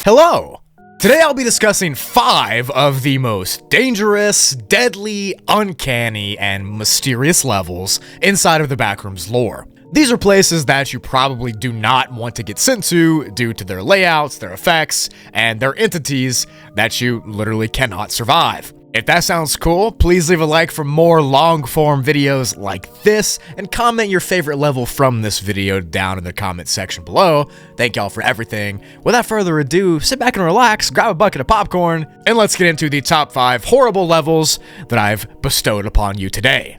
Hello! Today I'll be discussing 5 of the most dangerous, deadly, uncanny, and mysterious levels inside of the Backrooms lore. These are places that you probably do not want to get sent to due to their layouts, their effects, and their entities that you literally cannot survive. If that sounds cool, please leave a like for more long-form videos like this, and comment your favorite level from this video down in the comment section below. Thank y'all for everything. Without further ado, sit back and relax, grab a bucket of popcorn, and let's get into the top 5 horrible levels that I've bestowed upon you today.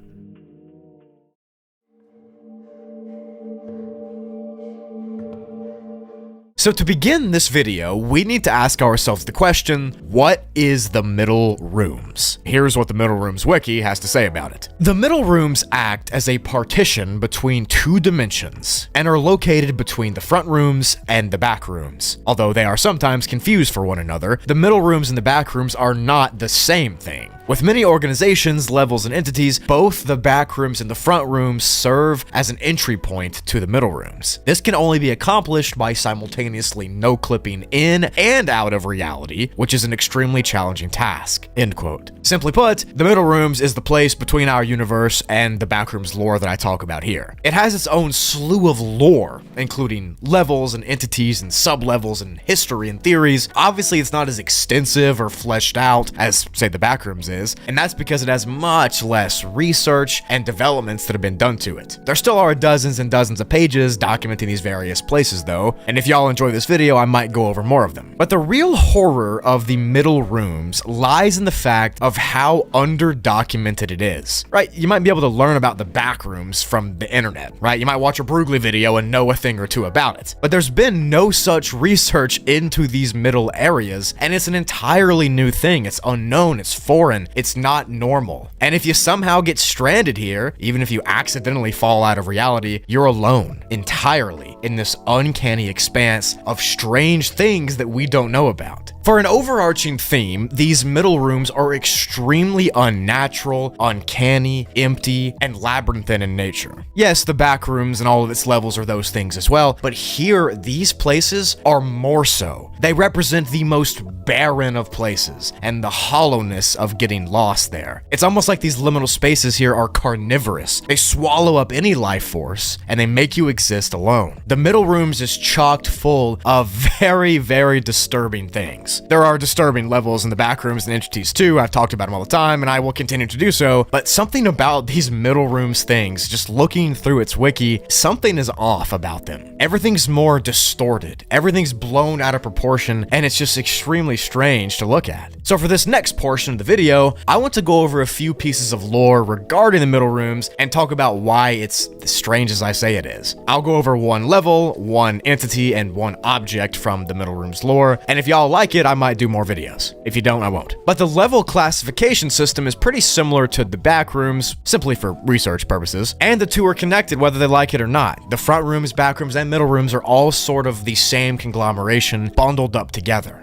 So to begin this video, we need to ask ourselves the question, what is the Middlerooms? Here's what the Middlerooms wiki has to say about it. The Middlerooms act as a partition between 2 dimensions, and are located between the front rooms and the back rooms. Although they are sometimes confused for one another, the Middlerooms and the back rooms are not the same thing. With many organizations, levels, and entities, both the back rooms and the front rooms serve as an entry point to the middle rooms. This can only be accomplished by simultaneously no-clipping in and out of reality, which is an extremely challenging task." End quote. Simply put, the middle rooms is the place between our universe and the Backrooms lore that I talk about here. It has its own slew of lore, including levels and entities and sub-levels and history and theories. Obviously, it's not as extensive or fleshed out as, say, the Backrooms is, and that's because it has much less research and developments that have been done to it. There still are dozens and dozens of pages documenting these various places though, and if y'all enjoy this video, I might go over more of them. But the real horror of the middle rooms lies in the fact of how underdocumented it is, right? You might be able to learn about the Backrooms from the internet, right? You might watch a Broogli video and know a thing or two about it, but there's been no such research into these middle areas, and it's an entirely new thing. It's unknown, it's foreign, it's not normal. And if you somehow get stranded here, even if you accidentally fall out of reality, you're alone entirely in this uncanny expanse of strange things that we don't know about. For an overarching theme, these middle rooms are extremely unnatural, uncanny, empty, and labyrinthine in nature. Yes, the back rooms and all of its levels are those things as well, but here, these places are more so. They represent the most barren of places, and the hollowness of getting lost there. It's almost like these liminal spaces here are carnivorous. They swallow up any life force, and they make you exist alone. The middle rooms is chocked full of very, very disturbing things. There are disturbing levels in the Backrooms and entities too. I've talked about them all the time, and I will continue to do so, but something about these middle rooms things, just looking through its wiki, something is off about them. Everything's more distorted, everything's blown out of proportion, and it's just extremely strange to look at. So for this next portion of the video, I want to go over a few pieces of lore regarding the middle rooms and talk about why it's as strange as I say it is. I'll go over one level, one entity, and one object from the middle rooms lore, and if y'all like it, I might do more videos. If you don't, I won't. But the level classification system is pretty similar to the Backrooms, simply for research purposes, and the two are connected whether they like it or not. The front rooms, Backrooms, and middle rooms are all sort of the same conglomeration bundled up together.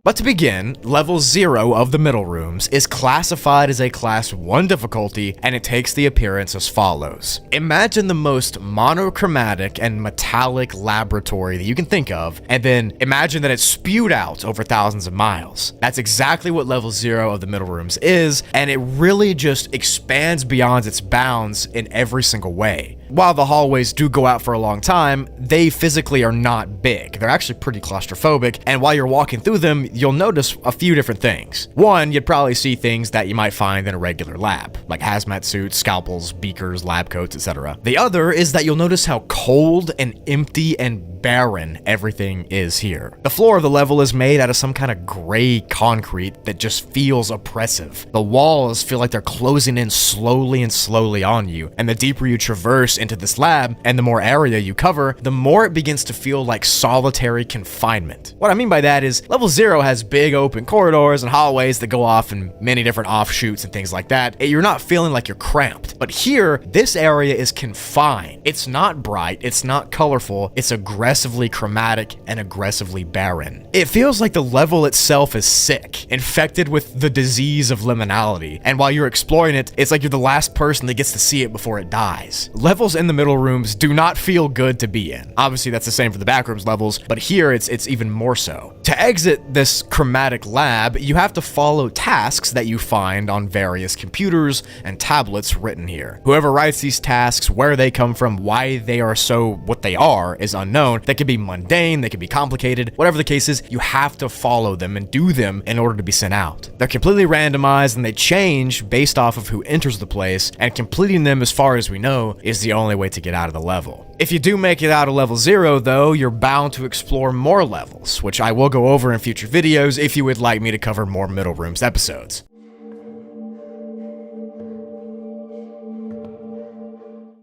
But to begin, level 0 of the middle rooms is classified as a class 1 difficulty, and it takes the appearance as follows. Imagine the most monochromatic and metallic laboratory that you can think of, and then imagine that it's spewed out over thousands of miles. That's exactly what level 0 of the middle rooms is, and it really just expands beyond its bounds in every single way. While the hallways do go out for a long time, they physically are not big. They're actually pretty claustrophobic, and while you're walking through them, you'll notice a few different things. One, you'd probably see things that you might find in a regular lab, like hazmat suits, scalpels, beakers, lab coats, etc. The other is that you'll notice how cold and empty and barren everything is here. The floor of the level is made out of some kind of gray concrete that just feels oppressive. The walls feel like they're closing in slowly and slowly on you, and the deeper you traverse into this lab and the more area you cover, the more it begins to feel like solitary confinement. What I mean by that is level 0 has big open corridors and hallways that go off in many different offshoots and things like that. You're not feeling like you're cramped. But here, this area is confined. It's not bright, it's not colorful, it's aggressive aggressively chromatic and aggressively barren. It feels like the level itself is sick, infected with the disease of liminality, and while you're exploring it, it's like you're the last person that gets to see it before it dies. Levels in the middle rooms do not feel good to be in. Obviously, that's the same for the backrooms levels, but here it's even more so. To exit this chromatic lab, you have to follow tasks that you find on various computers and tablets written here. Whoever writes these tasks, where they come from, why they are so what they are is unknown. They could be mundane, they could be complicated, whatever the case is, you have to follow them and do them in order to be sent out. They're completely randomized and they change based off of who enters the place, and completing them, as far as we know, is the only way to get out of the level. If you do make it out of level 0 though, you're bound to explore more levels, which I will go over in future videos if you would like me to cover more Middle Rooms episodes.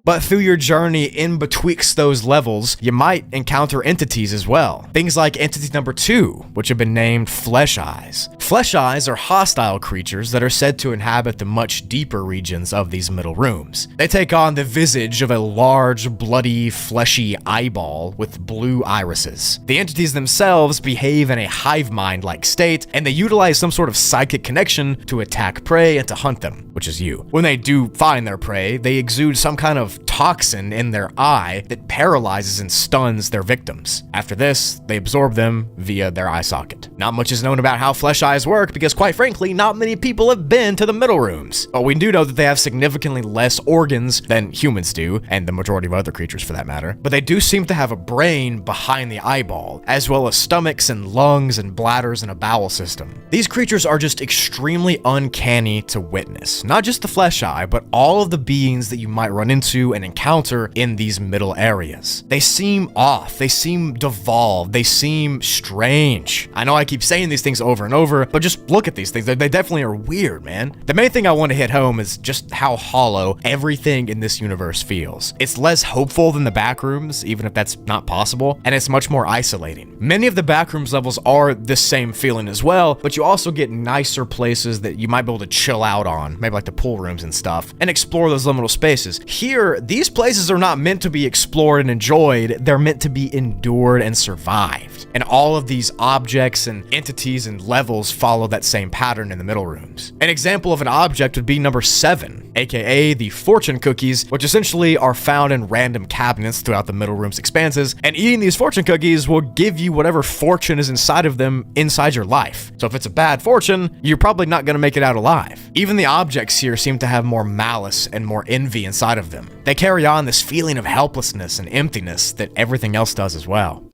But through your journey in betwixt those levels, you might encounter entities as well. Things like entity number 2, which have been named Flesh Eyes. Flesh Eyes are hostile creatures that are said to inhabit the much deeper regions of these middle rooms. They take on the visage of a large, bloody, fleshy eyeball with blue irises. The entities themselves behave in a hive mind-like state, and they utilize some sort of psychic connection to attack prey and to hunt them, which is you. When they do find their prey, they exude some kind of toxin in their eye that paralyzes and stuns their victims. After this, they absorb them via their eye socket. Not much is known about how Flesh Eyes work because, quite frankly, not many people have been to the middle rooms. But we do know that they have significantly less organs than humans do, and the majority of other creatures for that matter. But they do seem to have a brain behind the eyeball, as well as stomachs and lungs and bladders and a bowel system. These creatures are just extremely uncanny to witness. Not just the Flesh Eye, but all of the beings that you might run into and encounter in these middle areas. They seem off, they seem devolved, they seem strange. I know I keep saying these things over and over, but just look at these things. They definitely are weird, man. The main thing I want to hit home is just how hollow everything in this universe feels. It's less hopeful than the backrooms, even if that's not possible, and it's much more isolating. Many of the backrooms levels are this same feeling as well, but you also get nicer places that you might be able to chill out on, maybe like the pool rooms and stuff, and explore those liminal spaces. Here, these places are not meant to be explored and enjoyed, they're meant to be endured and survived. And all of these objects and entities and levels follow that same pattern in the middle rooms. An example of an object would be number 7, aka the fortune cookies, which essentially are found in random cabinets throughout the middle room's expanses, and eating these fortune cookies will give you whatever fortune is inside of them inside your life. So if it's a bad fortune, you're probably not going to make it out alive. Even the objects here seem to have more malice and more envy inside of them. They carry on this feeling of helplessness and emptiness that everything else does as well.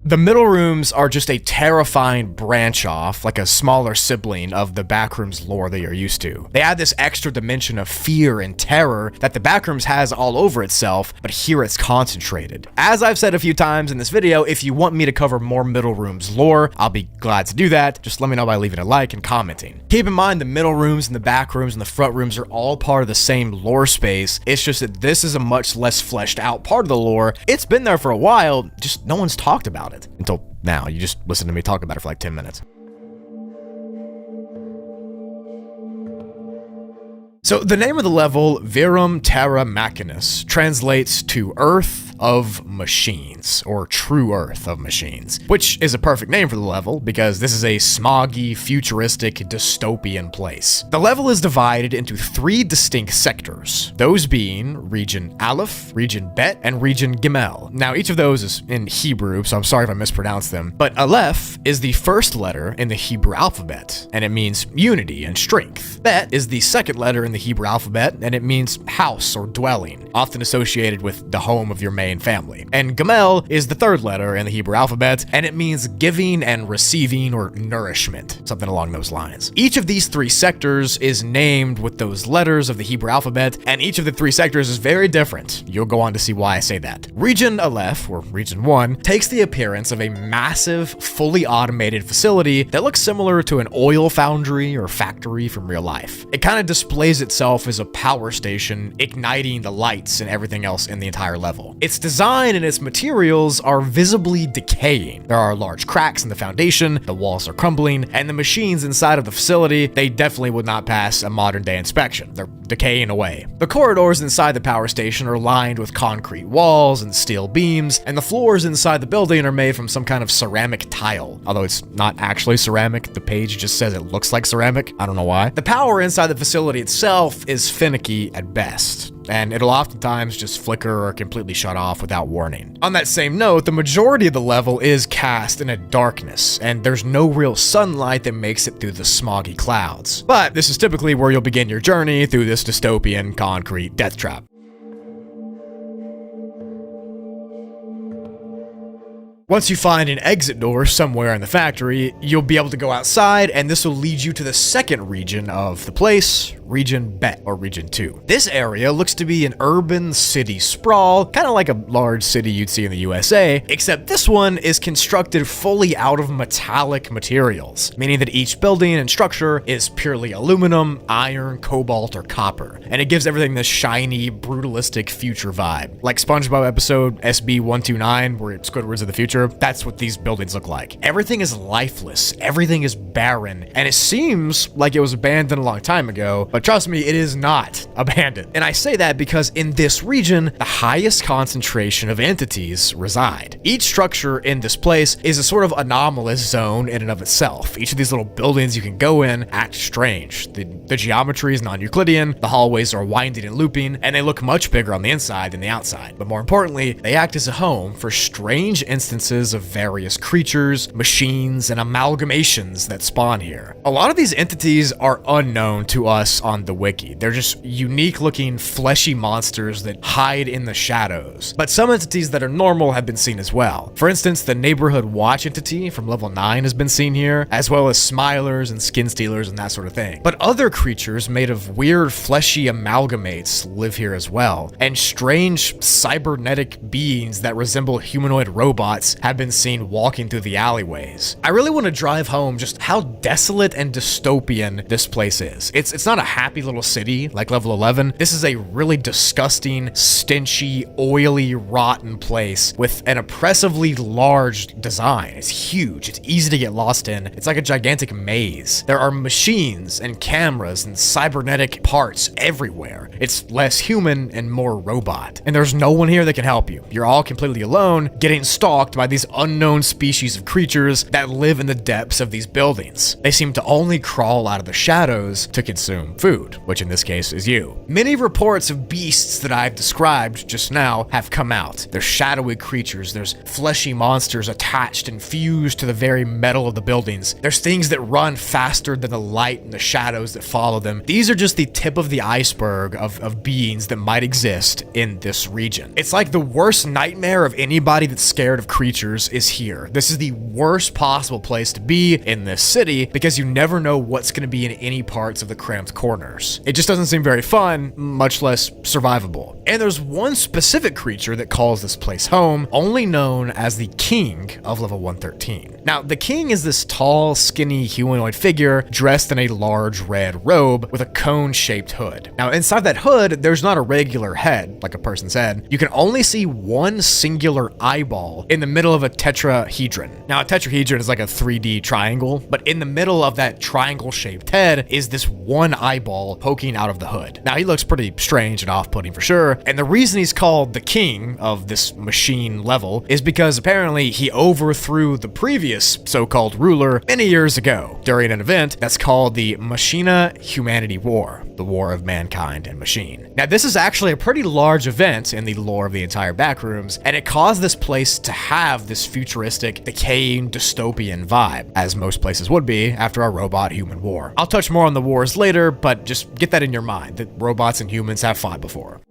The middle rooms are just a terrifying branch off, like a smaller sibling of the backrooms lore that you're used to. They add this extra dimension of fear and terror that the backrooms has all over itself, but here it's concentrated. As I've said a few times in this video, if you want me to cover more middle rooms lore, I'll be glad to do that. Just let me know by leaving a like and commenting. Keep in mind the middle rooms and the back rooms and the front rooms are all part of the same lore space. It's just that this is a much less fleshed out part of the lore. It's been there for a while, just no one's talked about it. Until now, you just listen to me talk about it for like 10 minutes. So the name of the level, Virum Terra Machinis, translates to Earth of Machines, or True Earth of Machines, which is a perfect name for the level because this is a smoggy, futuristic, dystopian place. The level is divided into 3 distinct sectors, those being Region Aleph, Region Bet, and Region Gimel. Now each of those is in Hebrew, so I'm sorry if I mispronounced them, but Aleph is the first letter in the Hebrew alphabet, and it means unity and strength. Bet is the second letter in the Hebrew alphabet, and it means house or dwelling, often associated with the home of your main family. And Gimel is the third letter in the Hebrew alphabet, and it means giving and receiving or nourishment, something along those lines. Each of these 3 sectors is named with those letters of the Hebrew alphabet, and each of the 3 sectors is very different. You'll go on to see why I say that. Region Aleph, or Region 1, takes the appearance of a massive, fully automated facility that looks similar to an oil foundry or factory from real life. It kind of displays itself as a power station, igniting the lights and everything else in the entire level. It's its design and its materials are visibly decaying. There are large cracks in the foundation, the walls are crumbling, and the machines inside of the facility, they definitely would not pass a modern day inspection. They're decaying away. The corridors inside the power station are lined with concrete walls and steel beams, and the floors inside the building are made from some kind of ceramic tile. Although it's not actually ceramic, the page just says it looks like ceramic. I don't know why. The power inside the facility itself is finicky at best, and it'll oftentimes just flicker or completely shut off without warning. On that same note, the majority of the level is cast in a darkness, and there's no real sunlight that makes it through the smoggy clouds. But this is typically where you'll begin your journey through this dystopian concrete death trap. Once you find an exit door somewhere in the factory, you'll be able to go outside, and this will lead you to the second region of the place, Region Bet, or Region 2. This area looks to be an urban city sprawl, kind of like a large city you'd see in the USA, except this one is constructed fully out of metallic materials, meaning that each building and structure is purely aluminum, iron, cobalt, or copper, and it gives everything this shiny, brutalistic future vibe. Like SpongeBob episode SB129, where Squidward's in the future, that's what these buildings look like. Everything is lifeless, everything is barren, and it seems like it was abandoned a long time ago, but trust me, it is not abandoned. And I say that because in this region, the highest concentration of entities reside. Each structure in this place is a sort of anomalous zone in and of itself. Each of these little buildings you can go in act strange. The geometry is non-Euclidean, the hallways are winding and looping, and they look much bigger on the inside than the outside. But more importantly, they act as a home for strange instances of various creatures, machines, and amalgamations that spawn here. A lot of these entities are unknown to us on the wiki. They're just unique looking fleshy monsters that hide in the shadows. But some entities that are normal have been seen as well. For instance, the neighborhood watch entity from level 9 has been seen here, as well as smilers and skin stealers and that sort of thing. But other creatures made of weird fleshy amalgamates live here as well, and strange cybernetic beings that resemble humanoid robots have been seen walking through the alleyways. I really want to drive home just how desolate and dystopian this place is. It's not a happy little city like level 11. This is a really disgusting, stinchy, oily, rotten place with an oppressively large design. It's huge. It's easy to get lost in. It's like a gigantic maze. There are machines and cameras and cybernetic parts everywhere. It's less human and more robot. And there's no one here that can help you. You're all completely alone, getting stalked by these unknown species of creatures that live in the depths of these buildings. They seem to only crawl out of the shadows to consume food, which in this case is you. Many reports of beasts that I've described just now have come out. There's shadowy creatures, there's fleshy monsters attached and fused to the very metal of the buildings. There's things that run faster than the light and the shadows that follow them. These are just the tip of the iceberg of beings that might exist in this region. It's like the worst nightmare of anybody that's scared of creatures is here. This is the worst possible place to be in this city because you never know what's going to be in any parts of the cramped corners. It just doesn't seem very fun, much less survivable. And there's one specific creature that calls this place home, only known as the King of level 113. Now, the King is this tall, skinny humanoid figure dressed in a large red robe with a cone-shaped hood. Now, inside that hood, there's not a regular head, like a person's head. You can only see one singular eyeball in the middle of a tetrahedron. Now, a tetrahedron is like a 3D triangle, but in the middle of that triangle-shaped head is this one eyeball poking out of the hood. Now, he looks pretty strange and off-putting for sure, and the reason he's called the King of this machine level is because apparently he overthrew the previous so-called ruler many years ago during an event that's called the Machina-Humanity War, the War of Mankind and Machine. Now, this is actually a pretty large event in the lore of the entire Backrooms, and it caused this place to have this futuristic, decaying, dystopian vibe, as most places would be after a robot-human war. I'll touch more on the wars later, but just get that in your mind, that robots and humans have fought before.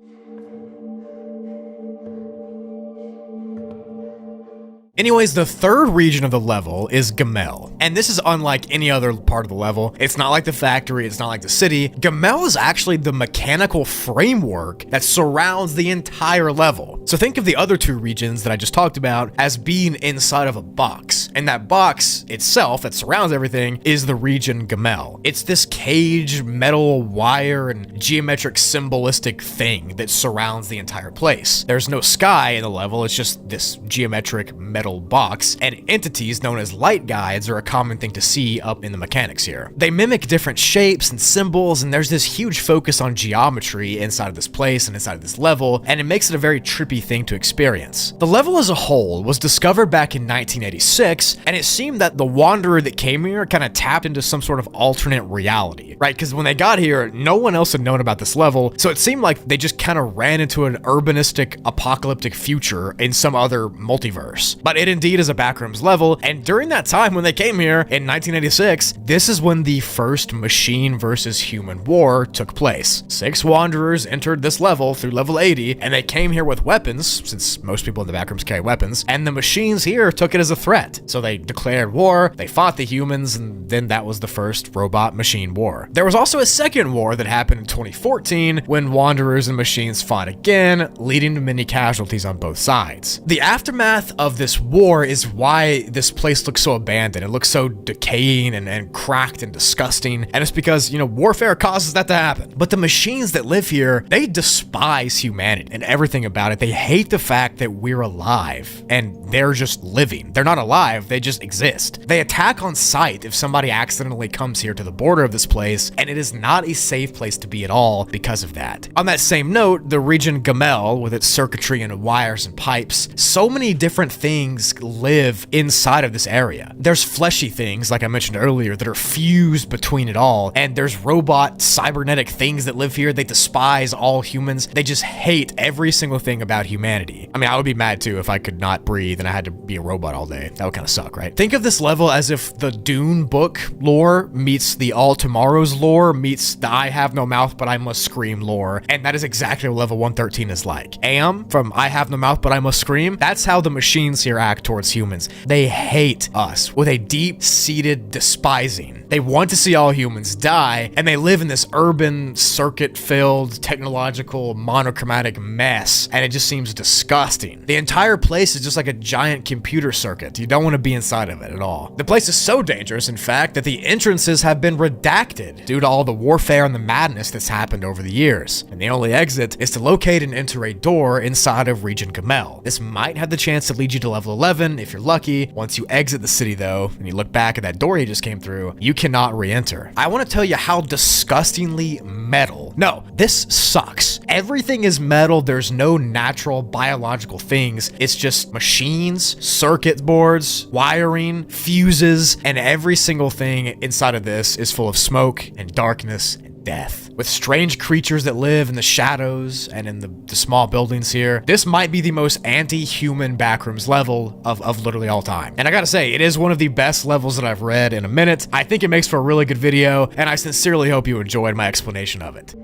Anyways, the third region of the level is Gamel. And this is unlike any other part of the level. It's not like the factory, it's not like the city. Gamel is actually the mechanical framework that surrounds the entire level. So think of the other two regions that I just talked about as being inside of a box. And that box itself that surrounds everything is the region Gamel. It's this cage, metal, wire, and geometric symbolistic thing that surrounds the entire place. There's no sky in the level, it's just this geometric metal box, and entities known as light guides are a common thing to see up in the mechanics here. They mimic different shapes and symbols, and there's this huge focus on geometry inside of this place and inside of this level, and it makes it a very trippy thing to experience. The level as a whole was discovered back in 1986, and it seemed that the wanderer that came here kind of tapped into some sort of alternate reality, right? Because when they got here, no one else had known about this level, so it seemed like they just kind of ran into an urbanistic, apocalyptic future in some other multiverse. But it indeed is a Backrooms level, and during that time when they came here in 1986, this is when the first machine versus human war took place. 6 wanderers entered this level through level 80, and they came here with weapons, since most people in the Backrooms carry weapons, and the machines here took it as a threat. So they declared war, they fought the humans, and then that was the first robot-machine war. There was also a second war that happened in 2014 when wanderers and machines fought again, leading to many casualties on both sides. The aftermath of this war is why this place looks so abandoned. It looks so decaying and cracked and disgusting, and it's because, you know, warfare causes that to happen. But the machines that live here, they despise humanity and everything about it. They hate the fact that we're alive and they're just living. They're not alive, they just exist. They attack on sight if somebody accidentally comes here to the border of this place, and it is not a safe place to be at all because of that. On that same note, the region Gamel, with its circuitry and wires and pipes, so many different things live inside of this area. There's fleshy things, like I mentioned earlier, that are fused between it all, and there's robot, cybernetic things that live here. They despise all humans. They just hate every single thing about humanity. I mean, I would be mad too if I could not breathe and I had to be a robot all day. That would kind of suck, right? Think of this level as if the Dune book lore meets the All Tomorrows lore meets the I Have No Mouth But I Must Scream lore, and that is exactly what level 113 is like. Am from I Have No Mouth But I Must Scream, that's how the machines here act towards humans. They hate us with a deep-seated despising. They want to see all humans die, and they live in this urban, circuit-filled, technological, monochromatic mess, and it just seems disgusting. The entire place is just like a giant computer circuit. You don't want to be inside of it at all. The place is so dangerous, in fact, that the entrances have been redacted due to all the warfare and the madness that's happened over the years, and the only exit is to locate and enter a door inside of Region Gamel. This might have the chance to lead you to level 11 if you're lucky. Once you exit the city though, and you look back at that door you just came through, you cannot re-enter. I want to tell you how disgustingly metal. No, this sucks. Everything is metal. There's no natural biological things. It's just machines, circuit boards, wiring, fuses, and every single thing inside of this is full of smoke and darkness and death. With strange creatures that live in the shadows and in the small buildings here, this might be the most anti-human Backrooms level of literally all time. And I gotta say, it is one of the best levels that I've read in a minute. I think it makes for a really good video, and I sincerely hope you enjoyed my explanation of it.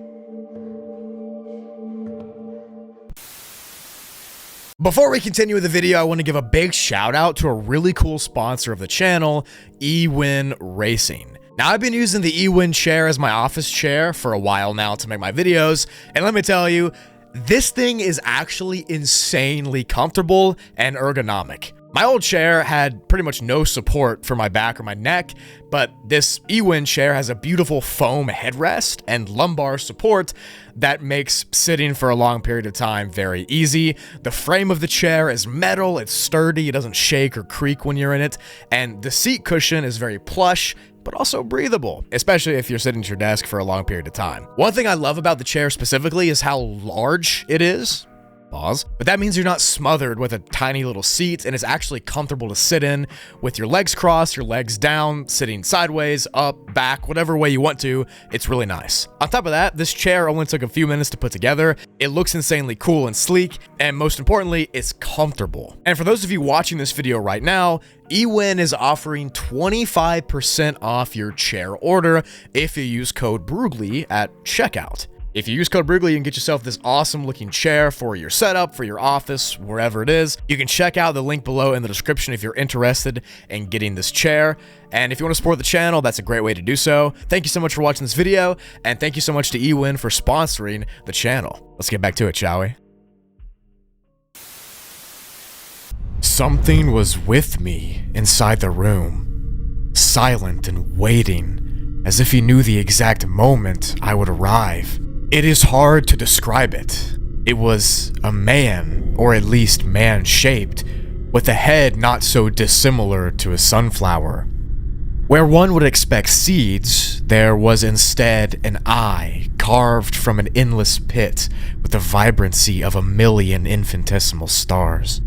Before we continue with the video, I want to give a big shout out to a really cool sponsor of the channel, eWin Racing. Now, I've been using the eWin chair as my office chair for a while now to make my videos, and let me tell you, this thing is actually insanely comfortable and ergonomic. My old chair had pretty much no support for my back or my neck, but this eWin chair has a beautiful foam headrest and lumbar support that makes sitting for a long period of time very easy. The frame of the chair is metal, it's sturdy, it doesn't shake or creak when you're in it, and the seat cushion is very plush, but also breathable, especially if you're sitting at your desk for a long period of time. One thing I love about the chair specifically is how large it is. Pause. But that means you're not smothered with a tiny little seat, and it's actually comfortable to sit in with your legs crossed, your legs down, sitting sideways, up, back, whatever way you want to. It's really nice. On top of that, this chair only took a few minutes to put together. It looks insanely cool and sleek, and most importantly, it's comfortable. And for those of you watching this video right now, eWin is offering 25% off your chair order if you use code Broogli at checkout. If you use code Broogli, you can get yourself this awesome looking chair for your setup, for your office, wherever it is. You can check out the link below in the description if you're interested in getting this chair. And if you want to support the channel, that's a great way to do so. Thank you so much for watching this video, and thank you so much to eWin for sponsoring the channel. Let's get back to it, shall we? Something was with me inside the room, silent and waiting, as if he knew the exact moment I would arrive. It is hard to describe it. It was a man, or at least man-shaped, with a head not so dissimilar to a sunflower. Where one would expect seeds, there was instead an eye carved from an endless pit with the vibrancy of 1,000,000 infinitesimal stars.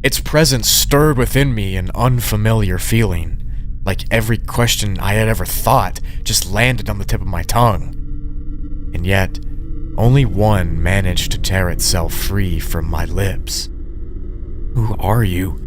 Its presence stirred within me an unfamiliar feeling, like every question I had ever thought just landed on the tip of my tongue. And yet, only one managed to tear itself free from my lips. Who are you?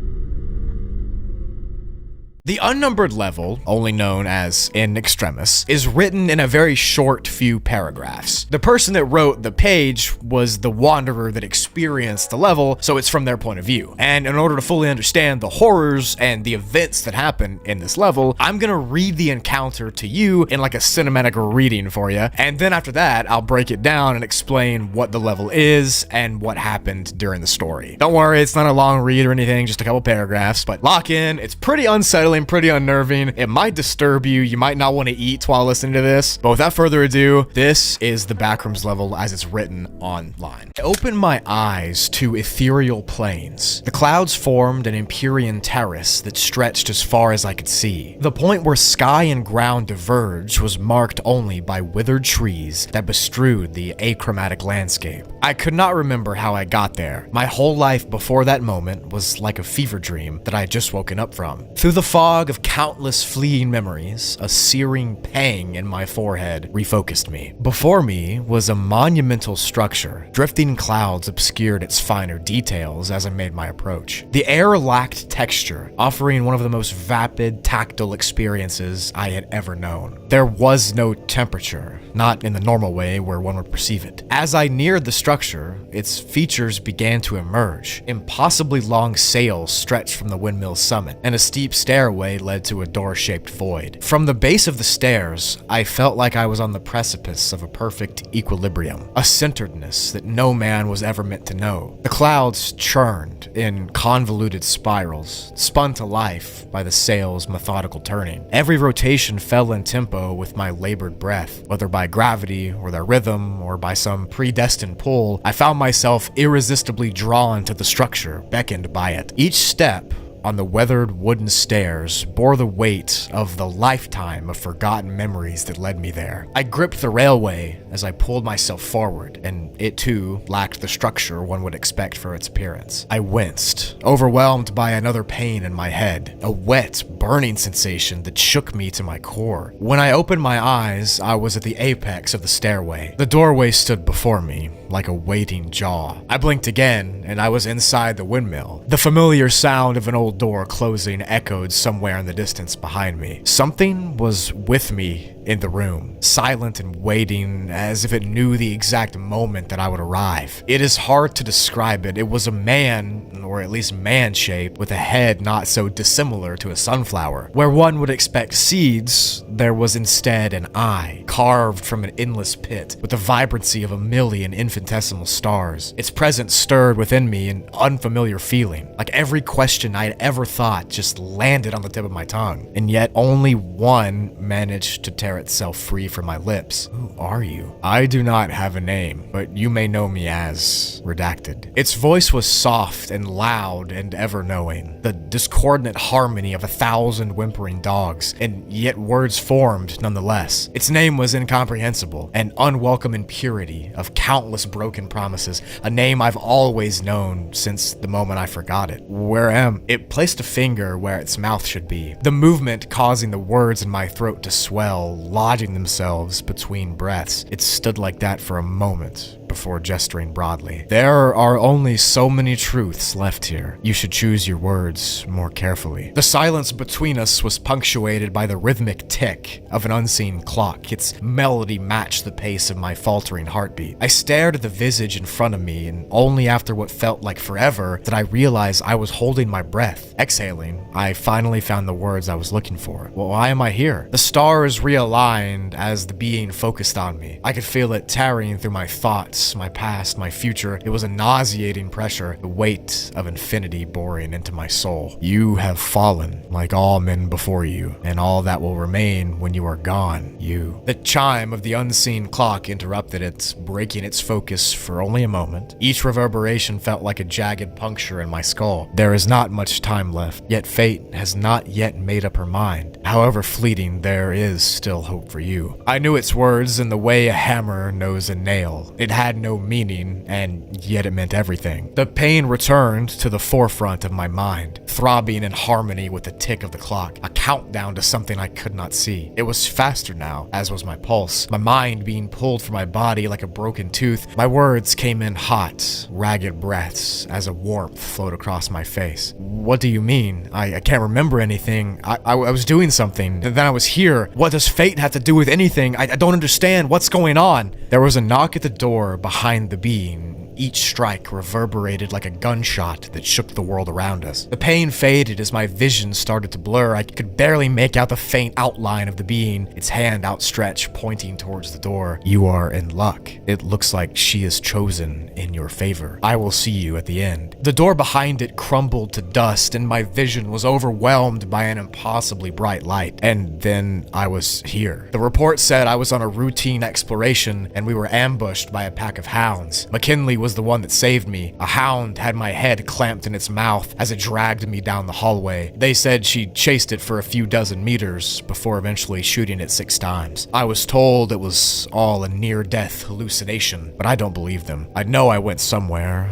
The unnumbered level, only known as In Extremis, is written in a very short few paragraphs. The person that wrote the page was the wanderer that experienced the level, so it's from their point of view. And in order to fully understand the horrors and the events that happen in this level, I'm gonna read the encounter to you in like a cinematic reading for you, and then after that, I'll break it down and explain what the level is and what happened during the story. Don't worry, it's not a long read or anything, just a couple paragraphs, but lock in. It's pretty unsettling, pretty unnerving. It might disturb you. You might not want to eat while listening to this. But without further ado, this is the Backrooms level as it's written online. I opened my eyes to ethereal plains. The clouds formed an Empyrean terrace that stretched as far as I could see. The point where sky and ground diverged was marked only by withered trees that bestrewed the achromatic landscape. I could not remember how I got there. My whole life before that moment was like a fever dream that I had just woken up from. Through the fog of countless fleeting memories, a searing pang in my forehead refocused me. Before me was a monumental structure. Drifting clouds obscured its finer details as I made my approach. The air lacked texture, offering one of the most vapid, tactile experiences I had ever known. There was no temperature, not in the normal way where one would perceive it. As I neared the structure, its features began to emerge. Impossibly long sails stretched from the windmill's summit, and a steep stairway led to a door-shaped void. From the base of the stairs, I felt like I was on the precipice of a perfect equilibrium, a centeredness that no man was ever meant to know. The clouds churned in convoluted spirals, spun to life by the sail's methodical turning. Every rotation fell in tempo with my labored breath, whether by gravity or their rhythm or by some predestined pull. I found myself irresistibly drawn to the structure, beckoned by it. Each step on the weathered wooden stairs bore the weight of the lifetime of forgotten memories that led me there. I gripped the railway as I pulled myself forward, and it too lacked the structure one would expect for its appearance. I winced, overwhelmed by another pain in my head, a wet, burning sensation that shook me to my core. When I opened my eyes, I was at the apex of the stairway. The doorway stood before me, like a waiting jaw. I blinked again, and I was inside the windmill. The familiar sound of an old door closing echoed somewhere in the distance behind me. Something was with me in the room, silent and waiting as if it knew the exact moment that I would arrive. It is hard to describe it. It was a man, or at least man-shaped, with a head not so dissimilar to a sunflower. Where one would expect seeds, there was instead an eye, carved from an endless pit, with the vibrancy of 1,000,000 infinitesimal stars. Its presence stirred within me an unfamiliar feeling, like every question I had ever thought just landed on the tip of my tongue. And yet only one managed to tear itself free from my lips. Who are you? I do not have a name, but you may know me as Redacted. Its voice was soft and loud and ever-knowing, the discordant harmony of 1,000 whimpering dogs, and yet words formed nonetheless. Its name was incomprehensible, an unwelcome impurity of countless broken promises, a name I've always known since the moment I forgot it. Where am? It placed a finger where its mouth should be, the movement causing the words in my throat to swell, lodging themselves between breaths. It stood like that for a moment before gesturing broadly. There are only so many truths left here. You should choose your words more carefully. The silence between us was punctuated by the rhythmic tick of an unseen clock. Its melody matched the pace of my faltering heartbeat. I stared at the visage in front of me, and only after what felt like forever did I realize I was holding my breath. Exhaling, I finally found the words I was looking for. Well, why am I here? The stars realigned as the being focused on me. I could feel it tearing through my thoughts, my past, my future. It was a nauseating pressure, the weight of infinity boring into my soul. You have fallen, like all men before you, and all that will remain when you are gone, you. The chime of the unseen clock interrupted it, breaking its focus for only a moment. Each reverberation felt like a jagged puncture in my skull. There is not much time left, yet fate has not yet made up her mind. However fleeting, there is still hope for you. I knew its words in the way a hammer knows a nail. It had no meaning, and yet it meant everything. The pain returned to the forefront of my mind, throbbing in harmony with the tick of the clock, a countdown to something I could not see. It was faster now, as was my pulse, my mind being pulled from my body like a broken tooth. My words came in hot, ragged breaths as a warmth flowed across my face. What do you mean? I can't remember anything. I was doing something, and then I was here. What does fate have to do with anything? I don't understand. What's going on? There was a knock at the door behind the being. Each strike reverberated like a gunshot that shook the world around us. The pain faded as my vision started to blur. I could barely make out the faint outline of the being, its hand outstretched, pointing towards the door. You are in luck. It looks like she is chosen in your favor. I will see you at the end. The door behind it crumbled to dust, and my vision was overwhelmed by an impossibly bright light. And then I was here. The report said I was on a routine exploration, and we were ambushed by a pack of hounds. McKinley was the one that saved me. A hound had my head clamped in its mouth as it dragged me down the hallway. They said she chased it for a few dozen meters before eventually shooting it 6 times. I was told it was all a near-death hallucination, but I don't believe them. I know I went somewhere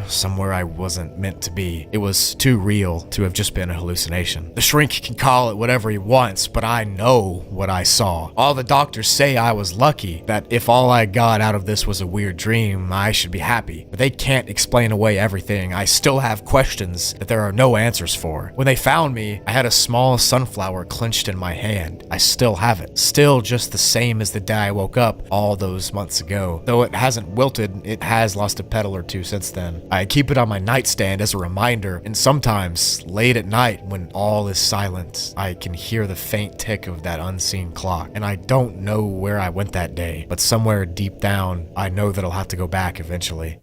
I wasn't meant to be. It was too real to have just been a hallucination. The shrink can call it whatever he wants, but I know what I saw. All the doctors say I was lucky, that if all I got out of this was a weird dream, I should be happy. But they can't explain away everything. I still have questions that there are no answers for. When they found me, I had a small sunflower clenched in my hand. I still have it. Still just the same as the day I woke up all those months ago. Though it hasn't wilted, it has lost a petal or two since then. I keep it on my nightstand as a reminder, and sometimes, late at night, when all is silent, I can hear the faint tick of that unseen clock. And I don't know where I went that day, but somewhere deep down, I know that I'll have to go back eventually.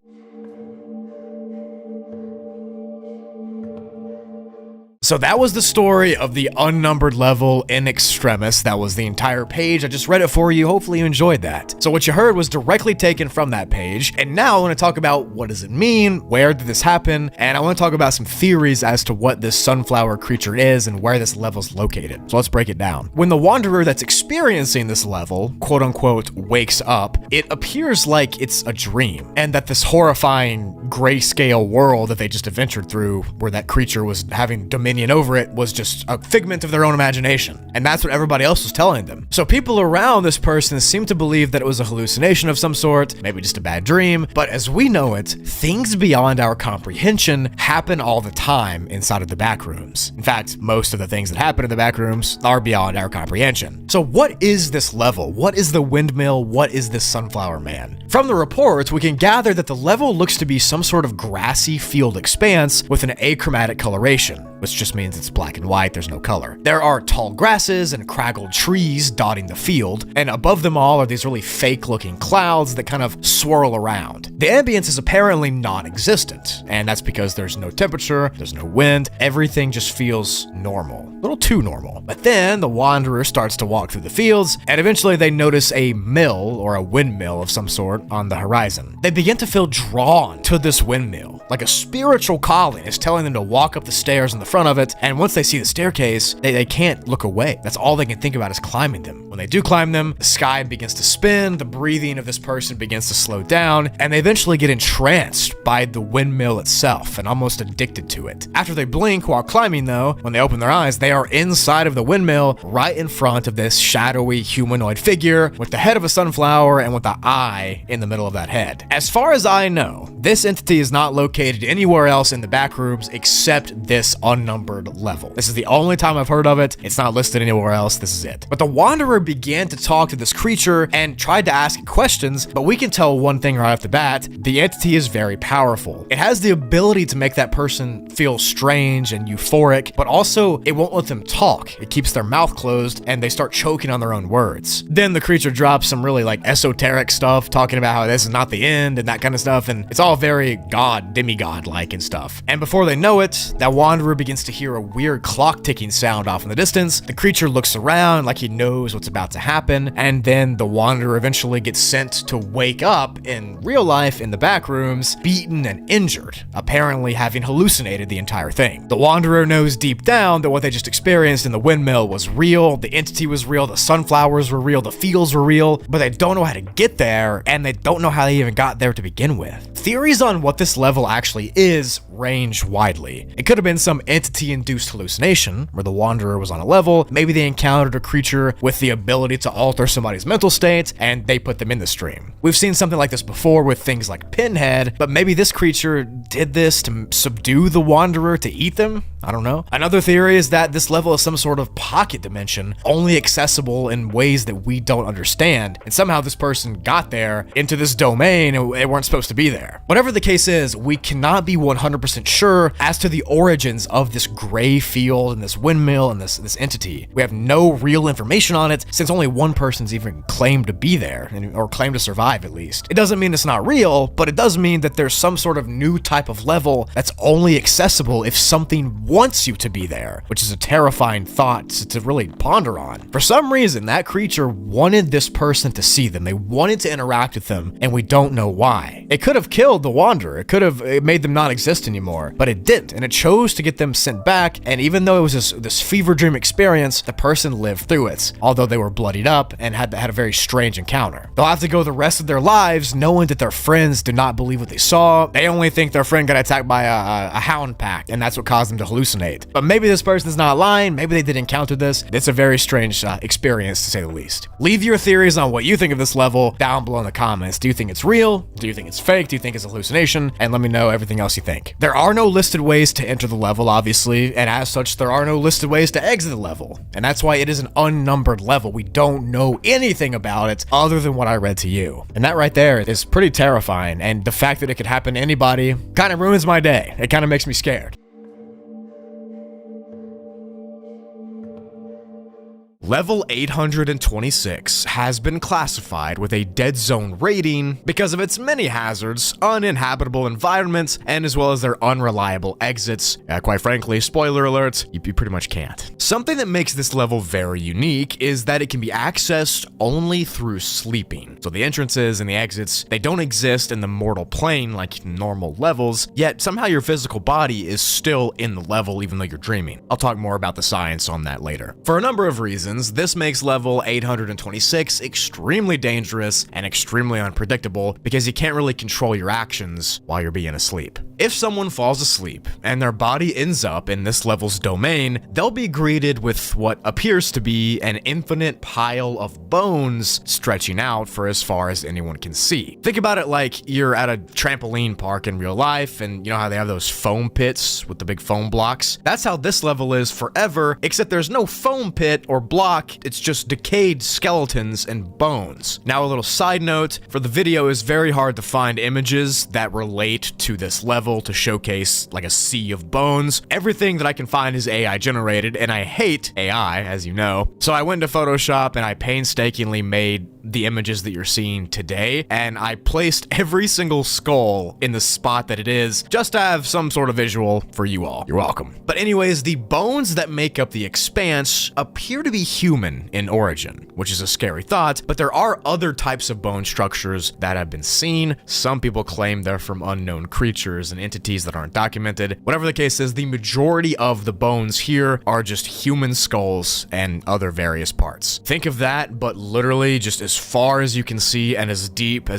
So that was the story of the unnumbered level in extremis. That was the entire page. I just read it for you. Hopefully you enjoyed that. So what you heard was directly taken from that page. And now I want to talk about what does it mean? Where did this happen? And I want to talk about some theories as to what this sunflower creature is and where this level's located. So let's break it down. When the wanderer that's experiencing this level, quote unquote, wakes up, it appears like it's a dream. And that this horrifying grayscale world that they just adventured through, where that creature was having dominion over it, was just a figment of their own imagination. And that's what everybody else was telling them. So people around this person seem to believe that it was a hallucination of some sort, maybe just a bad dream, but as we know it, things beyond our comprehension happen all the time inside of the Backrooms. In fact, most of the things that happen in the Backrooms are beyond our comprehension. So what is this level? What is the windmill? What is this sunflower man? From the reports, we can gather that the level looks to be some sort of grassy field expanse with an achromatic coloration, which just means it's black and white, there's no color. There are tall grasses and craggled trees dotting the field, and above them all are these really fake-looking clouds that kind of swirl around. The ambience is apparently non-existent, and that's because there's no temperature, there's no wind, everything just feels normal. A little too normal. But then the wanderer starts to walk through the fields, and eventually they notice a mill or a windmill of some sort on the horizon. They begin to feel drawn to this windmill, like a spiritual calling is telling them to walk up the stairs in the front of of it, and once they see the staircase, they can't look away. That's all they can think about is climbing them. When they do climb them, the sky begins to spin, the breathing of this person begins to slow down, and they eventually get entranced by the windmill itself and almost addicted to it. After they blink while climbing though, when they open their eyes, they are inside of the windmill right in front of this shadowy humanoid figure with the head of a sunflower and with the eye in the middle of that head. As far as I know, this entity is not located anywhere else in the Backrooms except this unnumbered level. This is the only time I've heard of it. It's not listed anywhere else. This is it. But the Wanderer began to talk to this creature and tried to ask it questions, but we can tell one thing right off the bat: the entity is very powerful. It has the ability to make that person feel strange and euphoric, but also it won't let them talk. It keeps their mouth closed and they start choking on their own words. Then the creature drops some really like esoteric stuff, talking about how this is not the end and that kind of stuff, and it's all very demigod-like and stuff. And before they know it, that Wanderer begins to hear a weird clock ticking sound off in the distance. The creature looks around like he knows what's about to happen, and then the Wanderer eventually gets sent to wake up in real life in the Backrooms, beaten and injured, apparently having hallucinated the entire thing. The Wanderer knows deep down that what they just experienced in the windmill was real, the entity was real, the sunflowers were real, the fields were real, but they don't know how to get there, and they don't know how they even got there to begin with. Theories on what this level actually is range widely. It could have been some entity-induced hallucination, where the Wanderer was on a level, maybe they encountered a creature with the ability to alter somebody's mental state, and they put them in the stream. We've seen something like this before with things like Pinhead, but maybe this creature did this to subdue the Wanderer to eat them? I don't know. Another theory is that this level is some sort of pocket dimension, only accessible in ways that we don't understand, and somehow this person got there into this domain and they weren't supposed to be there. Whatever the case is, we cannot be 100% sure as to the origins of this gray field and this windmill and this entity. We have no real information on it since only one person's even claimed to be there, or claimed to survive at least. It doesn't mean it's not real, but it does mean that there's some sort of new type of level that's only accessible if something wants you to be there, which is a terrifying thought to really ponder on. For some reason, that creature wanted this person to see them. They wanted to interact with them, and we don't know why. It could have killed the Wanderer. It could have made them not exist anymore, but it didn't, and it chose to get them sent back, and even though it was this fever dream experience, the person lived through it, although they were bloodied up and had a very strange encounter. They'll have to go the rest of their lives knowing that their friends do not believe what they saw. They only think their friend got attacked by a hound pack, and that's what caused them to hallucinate. But maybe this person's not lying. Maybe they did encounter this. It's a very strange experience, to say the least. Leave your theories on what you think of this level down below in the comments. Do you think it's real? Do you think it's fake? Do you think it's a hallucination? And let me know everything else you think. There are no listed ways to enter the level, obviously, and as such, there are no listed ways to exit the level. And that's why it is an unnumbered level. We don't know anything about it other than what I read to you. And that right there is pretty terrifying, and the fact that it could happen to anybody kind of ruins my day. It kind of makes me scared. Level 826 has been classified with a dead zone rating because of its many hazards, uninhabitable environments, and as well as their unreliable exits. Quite frankly, spoiler alert, you pretty much can't. Something that makes this level very unique is that it can be accessed only through sleeping. So the entrances and the exits, they don't exist in the mortal plane like normal levels, yet somehow your physical body is still in the level even though you're dreaming. I'll talk more about the science on that later. For a number of reasons, this makes level 826 extremely dangerous and extremely unpredictable because you can't really control your actions while you're being asleep. If someone falls asleep and their body ends up in this level's domain, they'll be greeted with what appears to be an infinite pile of bones stretching out for as far as anyone can see. Think about it like you're at a trampoline park in real life, and you know how they have those foam pits with the big foam blocks? That's how this level is forever, except there's no foam pit or block, it's just decayed skeletons and bones. Now, a little side note, for the video, it's very hard to find images that relate to this level to showcase like a sea of bones. Everything that I can find is AI generated, and I hate AI, as you know. So I went to Photoshop and I painstakingly made the images that you're seeing today, and I placed every single skull in the spot that it is just to have some sort of visual for you all. You're welcome. But anyways, the bones that make up the expanse appear to be human in origin, which is a scary thought, but there are other types of bone structures that have been seen. Some people claim they're from unknown creatures and entities that aren't documented. Whatever the case is, the majority of the bones here are just human skulls and other various parts. Think of that, but literally just as far as you can see and as deep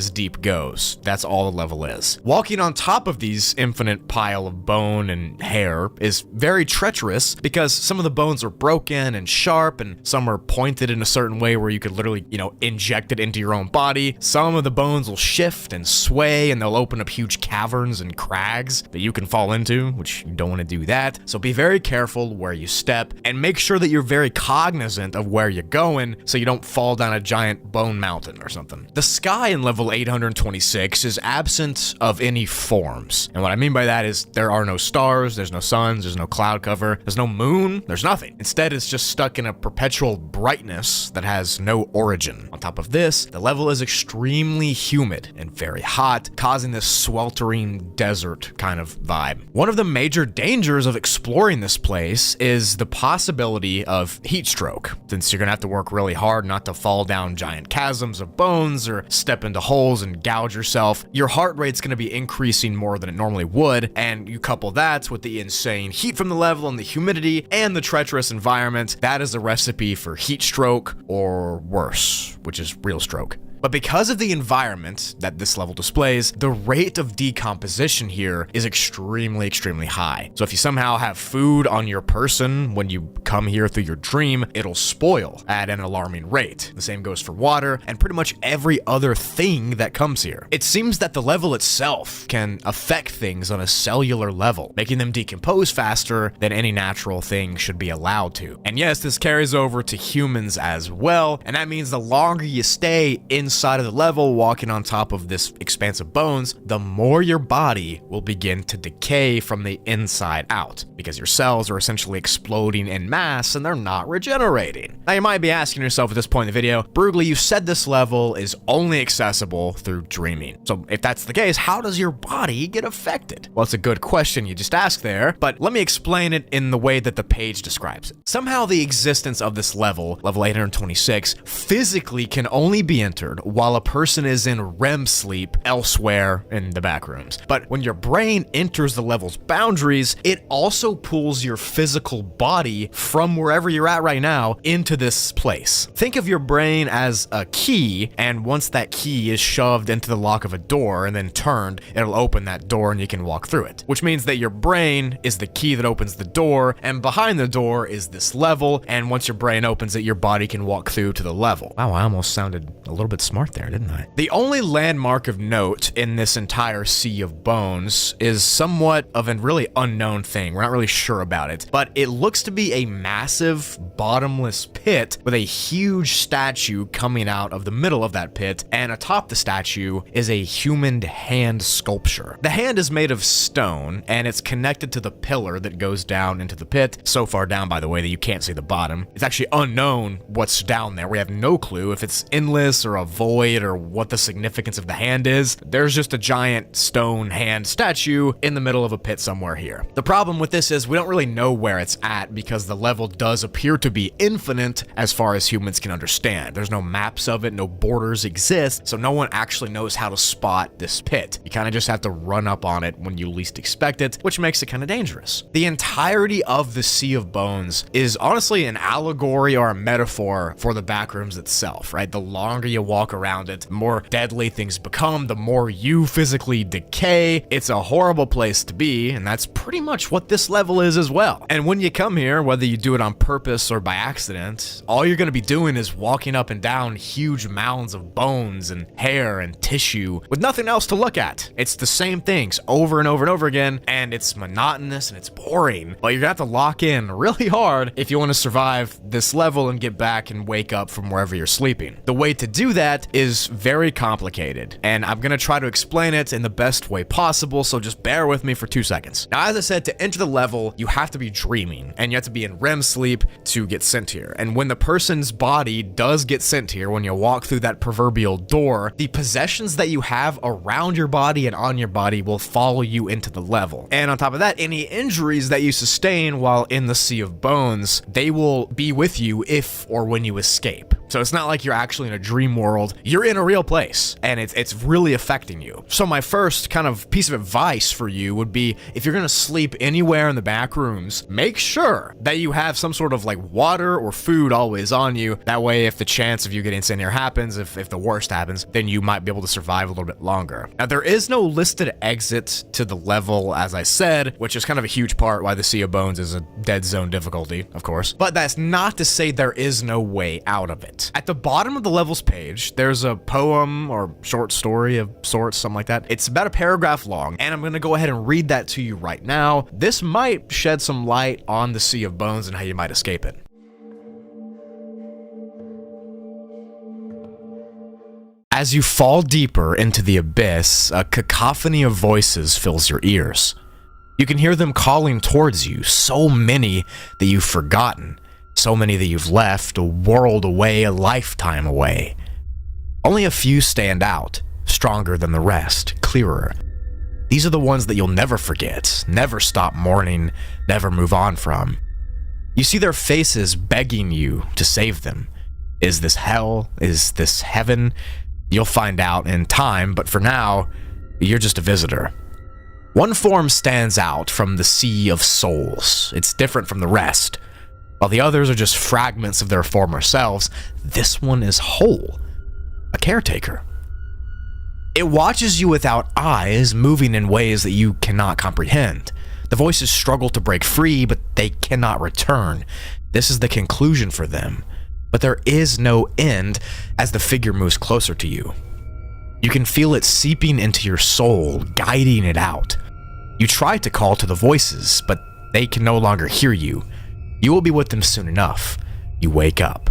goes. That's all the level is. Walking on top of these infinite pile of bone and hair is very treacherous because some of the bones are broken and sharp, and some are pointed in a certain way where you could literally, inject it into your own body. Some of the bones will shift and sway, and they'll open up huge caverns and crags that you can fall into, which you don't want to do that. So be very careful where you step, and make sure that you're very cognizant of where you're going so you don't fall down a giant bone mountain or something. The sky in level 826 is absent of any forms, and what I mean by that is there are no stars, there's no suns, there's no cloud cover, there's no moon, there's nothing. Instead, it's just stuck in a perpetual brightness that has no origin. On top of this, the level is extremely humid and very hot, causing this sweltering desert kind of vibe. One of the major dangers of exploring this place is the possibility of heat stroke, since you're gonna have to work really hard not to fall down giant chasms of bones or step into holes and gouge yourself. Your heart rate's gonna be increasing more than it normally would, and you couple that with the insane heat from the level and the humidity and the treacherous environment, that is a recipe for heat stroke or worse, which is real stroke. But because of the environment that this level displays, the rate of decomposition here is extremely high. So if you somehow have food on your person when you come here through your dream, it'll spoil at an alarming rate. The same goes for water and pretty much every other thing that comes here. It seems that the level itself can affect things on a cellular level, making them decompose faster than any natural thing should be allowed to. And yes, this carries over to humans as well, and that means the longer you stay inside of the level walking on top of this expanse of bones, the more your body will begin to decay from the inside out, because your cells are essentially exploding in mass and they're not regenerating. Now you might be asking yourself at this point in the video, Broogli, you said this level is only accessible through dreaming. So if that's the case, how does your body get affected? Well, it's a good question you just asked there, but let me explain it in the way that the page describes it. Somehow the existence of this level 826, physically can only be entered while a person is in REM sleep elsewhere in the Backrooms. But when your brain enters the level's boundaries, it also pulls your physical body from wherever you're at right now into this place. Think of your brain as a key, and once that key is shoved into the lock of a door and then turned, it'll open that door and you can walk through it. Which means that your brain is the key that opens the door, and behind the door is this level, and once your brain opens it, your body can walk through to the level. Wow, I almost sounded a little bit smart there, didn't I? The only landmark of note in this entire sea of bones is somewhat of a really unknown thing. We're not really sure about it, but it looks to be a massive bottomless pit with a huge statue coming out of the middle of that pit, and atop the statue is a human hand sculpture. The hand is made of stone, and it's connected to the pillar that goes down into the pit, so far down, by the way, that you can't see the bottom. It's actually unknown what's down there. We have no clue if it's endless or a void or what the significance of the hand is. There's just a giant stone hand statue in the middle of a pit somewhere here. The problem with this is we don't really know where it's at because the level does appear to be infinite as far as humans can understand. There's no maps of it, no borders exist, so no one actually knows how to spot this pit. You kind of just have to run up on it when you least expect it, which makes it kind of dangerous. The entirety of the Sea of Bones is honestly an allegory or a metaphor for the Backrooms itself, right? The longer you walk around it, the more deadly things become, the more you physically decay. It's a horrible place to be, and that's pretty much what this level is as well. And when you come here, whether you do it on purpose or by accident, all you're going to be doing is walking up and down huge mounds of bones and hair and tissue with nothing else to look at. It's the same things over and over and over again, and it's monotonous and it's boring, but you're gonna have to lock in really hard if you want to survive this level and get back and wake up from wherever you're sleeping. The way to do that that is very complicated, and I'm gonna try to explain it in the best way possible, so just bear with me for 2 seconds. Now, as I said, to enter the level, you have to be dreaming, and you have to be in REM sleep to get sent here. And when the person's body does get sent here, when you walk through that proverbial door, the possessions that you have around your body and on your body will follow you into the level. And on top of that, any injuries that you sustain while in the Sea of Bones, they will be with you if or when you escape. So it's not like you're actually in a dream world, you're in a real place, and it's really affecting you. So my first kind of piece of advice for you would be, if you're gonna sleep anywhere in the back rooms, make sure that you have some sort of like water or food always on you. That way, if the chance of you getting sent here happens, if the worst happens, then you might be able to survive a little bit longer. Now, there is no listed exit to the level, as I said, which is kind of a huge part why the Sea of Bones is a dead zone difficulty, of course. But that's not to say there is no way out of it. At the bottom of the levels page, there's a poem or short story of sorts, something like that. It's about a paragraph long, and I'm gonna go ahead and read that to you right now. This might shed some light on the Sea of Bones and how you might escape it. As you fall deeper into the abyss, a cacophony of voices fills your ears. You can hear them calling towards you, so many that you've forgotten. So many that you've left, a world away, a lifetime away. Only a few stand out, stronger than the rest, clearer. These are the ones that you'll never forget, never stop mourning, never move on from. You see their faces begging you to save them. Is this hell? Is this heaven? You'll find out in time, but for now, you're just a visitor. One form stands out from the sea of souls. It's different from the rest. While the others are just fragments of their former selves, this one is whole, a caretaker. It watches you without eyes, moving in ways that you cannot comprehend. The voices struggle to break free, but they cannot return. This is the conclusion for them, but there is no end as the figure moves closer to you. You can feel it seeping into your soul, guiding it out. You try to call to the voices, but they can no longer hear you. You will be with them soon enough. You wake up.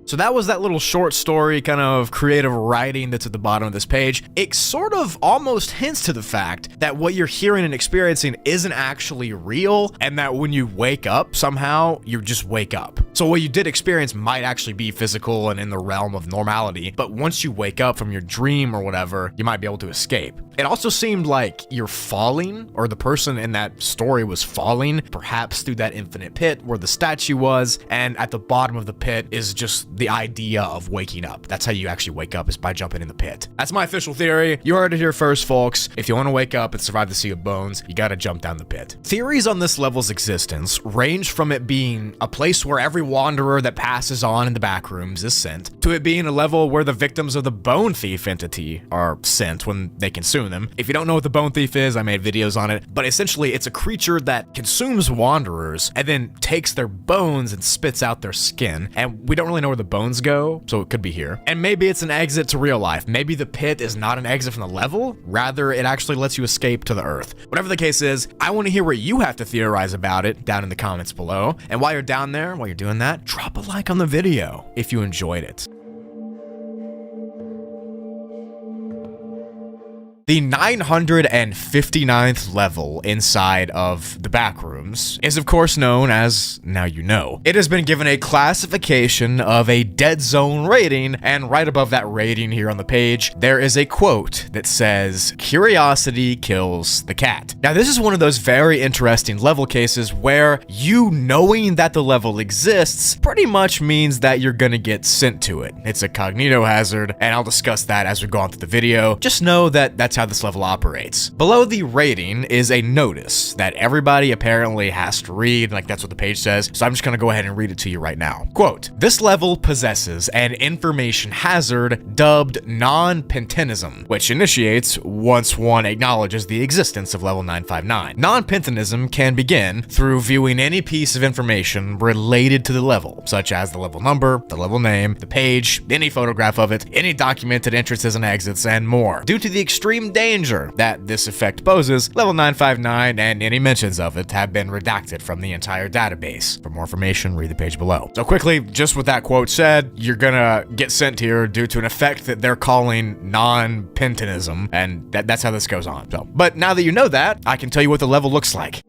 So that was that little short story, kind of creative writing that's at the bottom of this page. It sort of almost hints to the fact that what you're hearing and experiencing isn't actually real, and that when you wake up, somehow, you just wake up. So what you did experience might actually be physical and in the realm of normality, but once you wake up from your dream or whatever, you might be able to escape. It also seemed like you're falling, or the person in that story was falling, perhaps through that infinite pit where the statue was, and at the bottom of the pit is just the idea of waking up. That's how you actually wake up, is by jumping in the pit. That's my official theory. You heard it here first, folks. If you want to wake up and survive the Sea of Bones, you gotta jump down the pit. Theories on this level's existence range from it being a place where every wanderer that passes on in the Backrooms is sent, to it being a level where the victims of the Bone Thief entity are sent when they consume them. If you don't know what the Bone Thief is, I made videos on it, but essentially it's a creature that consumes wanderers and then takes their bones and spits out their skin, and we don't really know where the bones go, so it could be here. And maybe it's an exit to real life. Maybe the pit is not an exit from the level, rather it actually lets you escape to the earth. Whatever the case is, I want to hear what you have to theorize about it down in the comments below. And while you're down there, while you're doing that, drop a like on the video if you enjoyed it. The 959th level inside of the Backrooms is of course known as Now You Know. It has been given a classification of a dead zone rating, and right above that rating here on the page, there is a quote that says, "Curiosity kills the cat." Now this is one of those very interesting level cases where you knowing that the level exists pretty much means that you're gonna get sent to it. It's a cognito hazard, and I'll discuss that as we go on through the video. Just know that that's how this level operates. Below the rating is a notice that everybody apparently has to read, like that's what the page says, so I'm just gonna go ahead and read it to you right now. Quote, "This level possesses an information hazard dubbed non-pentenism, which initiates once one acknowledges the existence of level 959. Non-pentenism can begin through viewing any piece of information related to the level, such as the level number, the level name, the page, any photograph of it, any documented entrances and exits, and more. Due to the extreme extreme danger that this effect poses, level 959 and any mentions of it have been redacted from the entire database. For more information, read the page below. So quickly, just with that quote said, you're gonna get sent here due to an effect that they're calling non-pentinism, and that's how this goes on. So, but now that you know that, I can tell you what the level looks like.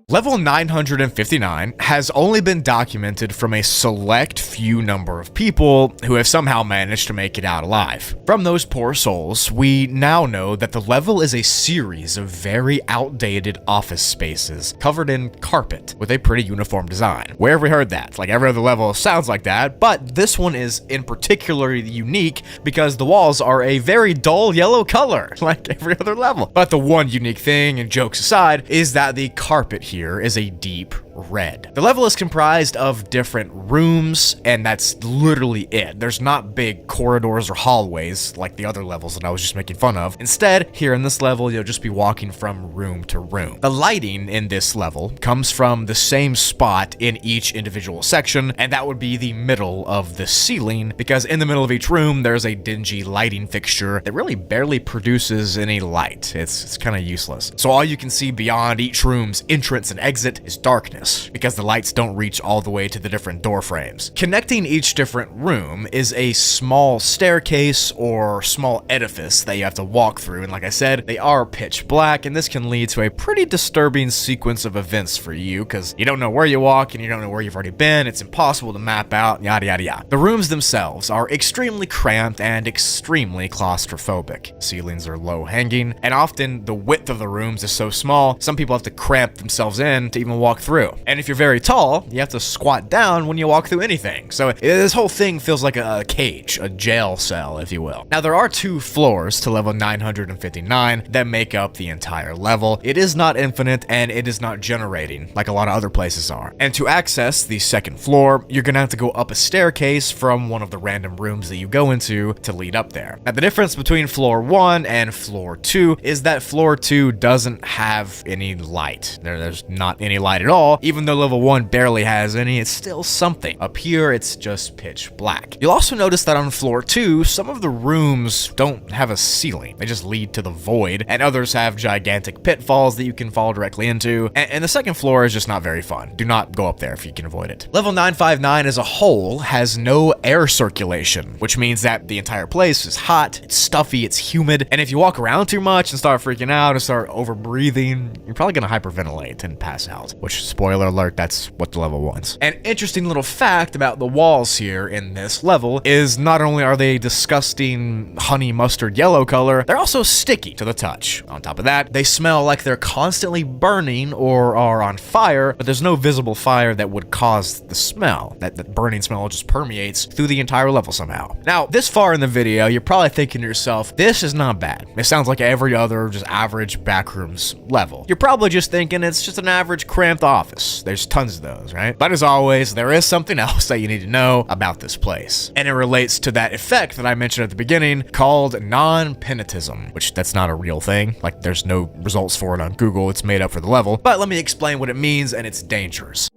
Level 959 has only been documented from a select few number of people who have somehow managed to make it out alive. From those poor souls, we now know that the level is a series of very outdated office spaces covered in carpet with a pretty uniform design. Where have we heard that? Like every other level sounds like that, but this one is in particular unique because the walls are a very dull yellow color, like every other level. But the one unique thing, and jokes aside, is that the carpet here is a deep red. The level is comprised of different rooms, and that's literally it. There's not big corridors or hallways like the other levels that I was just making fun of. Instead, here in this level, you'll just be walking from room to room. The lighting in this level comes from the same spot in each individual section, and that would be the middle of the ceiling, because in the middle of each room, there's a dingy lighting fixture that really barely produces any light. It's kind of useless. So all you can see beyond each room's entrance and exit is darkness, because the lights don't reach all the way to the different door frames. Connecting each different room is a small staircase or small edifice that you have to walk through, and like I said, they are pitch black, and this can lead to a pretty disturbing sequence of events for you, because you don't know where you walk and you don't know where you've already been. It's impossible to map out, yada yada yada. The rooms themselves are extremely cramped and extremely claustrophobic. Ceilings are low hanging, and often the width of the rooms is so small, some people have to cramp themselves in to even walk through. And if you're very tall, you have to squat down when you walk through anything. So this whole thing feels like a cage, a jail cell, if you will. Now, there are 2 floors to level 959 that make up the entire level. It is not infinite, and it is not generating like a lot of other places are. And to access the second floor, you're gonna have to go up a staircase from one of the random rooms that you go into to lead up there. Now, the difference between floor 1 and floor 2 is that floor 2 doesn't have any light. There's not any light at all. Even though level 1 barely has any, it's still something. Up here, it's just pitch black. You'll also notice that on floor 2, some of the rooms don't have a ceiling. They just lead to the void, and others have gigantic pitfalls that you can fall directly into, and the second floor is just not very fun. Do not go up there if you can avoid it. Level 959 as a whole has no air circulation, which means that the entire place is hot, it's stuffy, it's humid, and if you walk around too much and start freaking out and start over breathing, you're probably gonna hyperventilate and pass out, which, spoiler alert, that's what the level wants. An interesting little fact about the walls here in this level is not only are they disgusting honey mustard yellow color, they're also sticky to the touch. On top of that, they smell like they're constantly burning or are on fire, but there's no visible fire that would cause the smell. That burning smell just permeates through the entire level somehow. Now, this far in the video, you're probably thinking to yourself, this is not bad. It sounds like every other just average Backrooms level. You're probably just thinking it's just an average cramped office. There's tons of those, right? But as always, there is something else that you need to know about this place. And it relates to that effect that I mentioned at the beginning called non-penitism, which that's not a real thing. Like, there's no results for it on Google. It's made up for the level. But let me explain what it means and its dangers.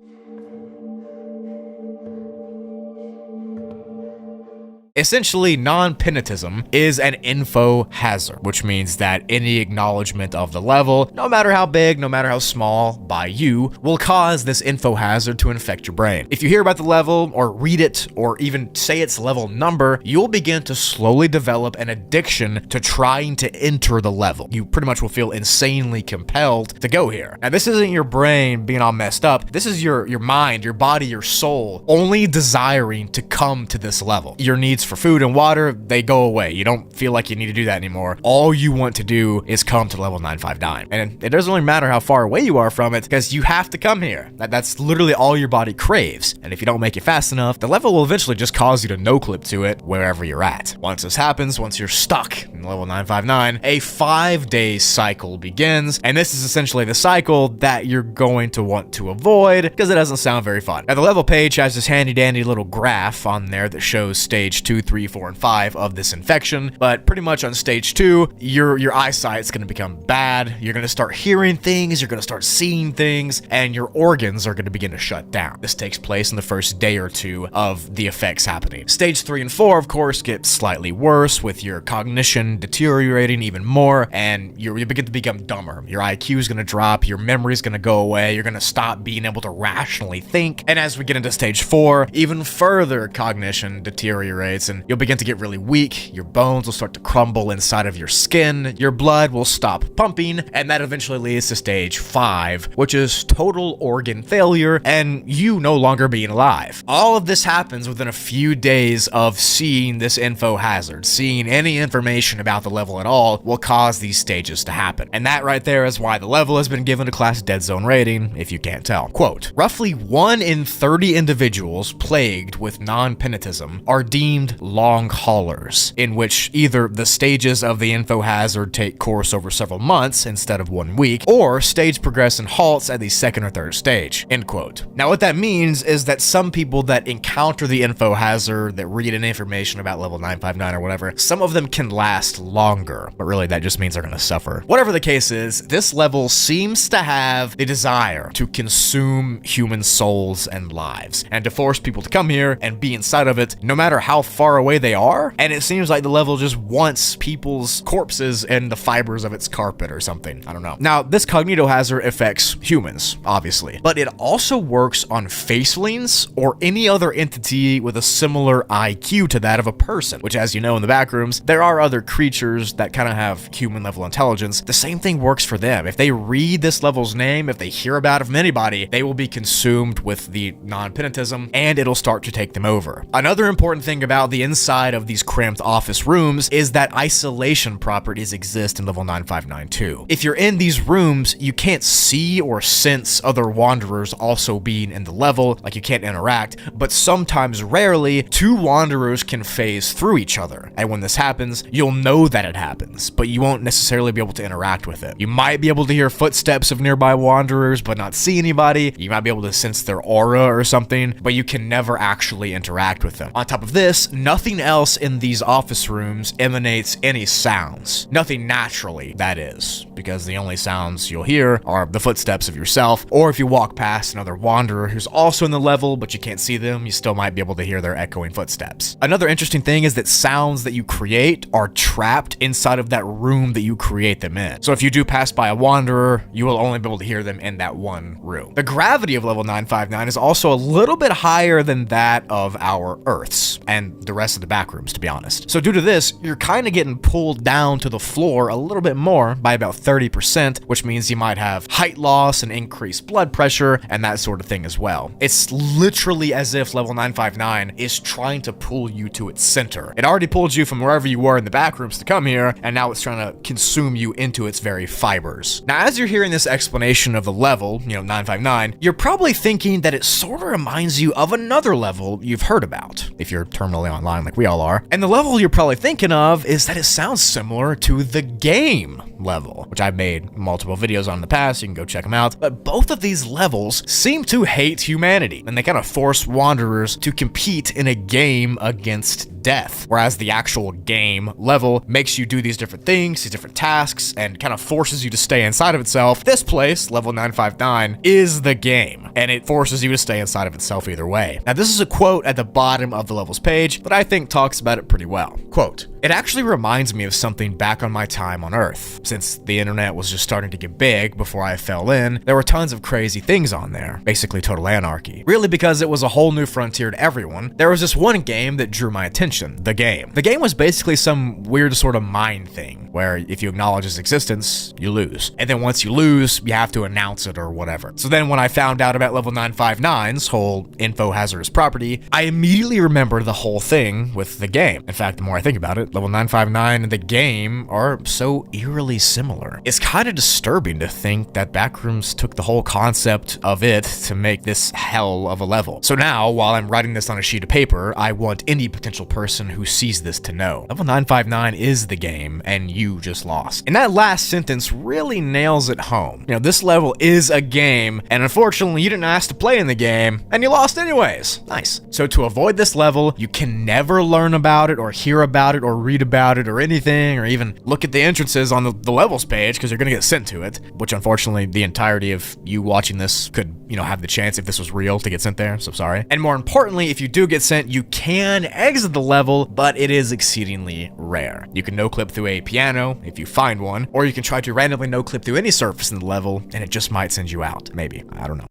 Essentially, non-penitism is an info hazard, which means that any acknowledgement of the level, no matter how big, no matter how small, by you, will cause this info hazard to infect your brain. If you hear about the level, or read it, or even say its level number, you'll begin to slowly develop an addiction to trying to enter the level. You pretty much will feel insanely compelled to go here. Now, this isn't your brain being all messed up. This is your mind, your body, your soul, only desiring to come to this level. Your needs for food and water, they go away. You don't feel like you need to do that anymore. All you want to do is come to level 959. And it doesn't really matter how far away you are from it, because you have to come here. That's literally all your body craves. And if you don't make it fast enough, the level will eventually just cause you to no-clip to it wherever you're at. Once this happens, once you're stuck, in level 959, a 5-day cycle begins, and this is essentially the cycle that you're going to want to avoid because it doesn't sound very fun. Now, the level page has this handy-dandy little graph on there that shows stage 2, 3, 4, and 5 of this infection, but pretty much on stage 2, your eyesight's going to become bad, you're going to start hearing things, you're going to start seeing things, and your organs are going to begin to shut down. This takes place in the first day or two of the effects happening. Stage 3 and 4, of course, get slightly worse with your cognition deteriorating even more, and you begin to become dumber. Your IQ is going to drop, your memory is going to go away, you're going to stop being able to rationally think, and as we get into stage 4, even further cognition deteriorates, and you'll begin to get really weak, your bones will start to crumble inside of your skin, your blood will stop pumping, and that eventually leads to stage 5, which is total organ failure, and you no longer being alive. All of this happens within a few days of seeing this info hazard. Seeing any information about the level at all will cause these stages to happen. And that right there is why the level has been given a class dead zone rating, if you can't tell. Quote, roughly 1 in 30 individuals plagued with non-penitism are deemed long haulers, in which either the stages of the info hazard take course over several months instead of 1 week, or stage progress and halts at the second or third stage, end quote. Now what that means is that some people that encounter the info hazard, that read an information about level 959 or whatever, some of them can last longer, but really that just means they're gonna suffer. Whatever the case is, this level seems to have the desire to consume human souls and lives, and to force people to come here and be inside of it, no matter how far away they are, and it seems like the level just wants people's corpses in the fibers of its carpet or something. I don't know. Now, this cognito hazard affects humans, obviously, but it also works on facelings or any other entity with a similar IQ to that of a person, which, as you know in the Backrooms, there are other creatures that kind of have human level intelligence. The same thing works for them. If they read this level's name, if they hear about it from anybody, they will be consumed with the non-penitism, and it'll start to take them over. Another important thing about the inside of these cramped office rooms is that isolation properties exist in level 959 too. If you're in these rooms, you can't see or sense other wanderers also being in the level, like you can't interact, but sometimes, rarely, 2 wanderers can phase through each other. And when this happens, you'll know that it happens, but you won't necessarily be able to interact with it. You might be able to hear footsteps of nearby wanderers, but not see anybody. You might be able to sense their aura or something, but you can never actually interact with them. On top of this, nothing else in these office rooms emanates any sounds. Nothing naturally, that is, because the only sounds you'll hear are the footsteps of yourself, or if you walk past another wanderer who's also in the level, but you can't see them, you still might be able to hear their echoing footsteps. Another interesting thing is that sounds that you create are trapped inside of that room that you create them in. So if you do pass by a wanderer, you will only be able to hear them in that one room. The gravity of level 959 is also a little bit higher than that of our Earths and the rest of the Backrooms, to be honest. So due to this, you're kind of getting pulled down to the floor a little bit more by about 30%, which means you might have height loss and increased blood pressure and that sort of thing as well. It's literally as if level 959 is trying to pull you to its center. It already pulled you from wherever you were in the Backrooms to come here, and now it's trying to consume you into its very fibers. Now, as you're hearing this explanation of the level, 959, you're probably thinking that it sort of reminds you of another level you've heard about, if you're terminally online like we all are. And the level you're probably thinking of is that it sounds similar to the game level, which I've made multiple videos on in the past. You can go check them out. But both of these levels seem to hate humanity, and they kind of force wanderers to compete in a game against death, whereas the actual game level makes you do these different things, these different tasks, and kind of forces you to stay inside of itself. This place, level 959, is the game, and it forces you to stay inside of itself either way. Now, this is a quote at the bottom of the levels page that I think talks about it pretty well. Quote, "It actually reminds me of something back on my time on Earth. Since the internet was just starting to get big before I fell in, there were tons of crazy things on there, basically total anarchy. Really, because it was a whole new frontier to everyone, there was this one game that drew my attention, the game. The game was basically some weird sort of mind thing, where if you acknowledge its existence, you lose. And then once you lose, you have to announce it or whatever. So then when I found out about level 959's whole info hazardous property, I immediately remembered the whole thing with the game. In fact, the more I think about it, level 959 and the game are so eerily similar. It's kind of disturbing to think that Backrooms took the whole concept of it to make this hell of a level. So now, while I'm writing this on a sheet of paper, I want any potential person who sees this to know. Level 959 is the game, and you just lost. And that last sentence really nails it home. You know, this level is a game, and unfortunately, you didn't ask to play in the game, and you lost anyways. Nice. So to avoid this level, you can never learn about it, or hear about it, or read about it, or anything, or even look at the entrances on the levels page, because you're gonna get sent to it, which unfortunately, the entirety of you watching this could, you know, have the chance, if this was real, to get sent there, so sorry. And more importantly, if you do get sent, you can exit the level, but it is exceedingly rare. You can no-clip through a piano, if you find one, or you can try to randomly no-clip through any surface in the level, and it just might send you out. Maybe. I don't know.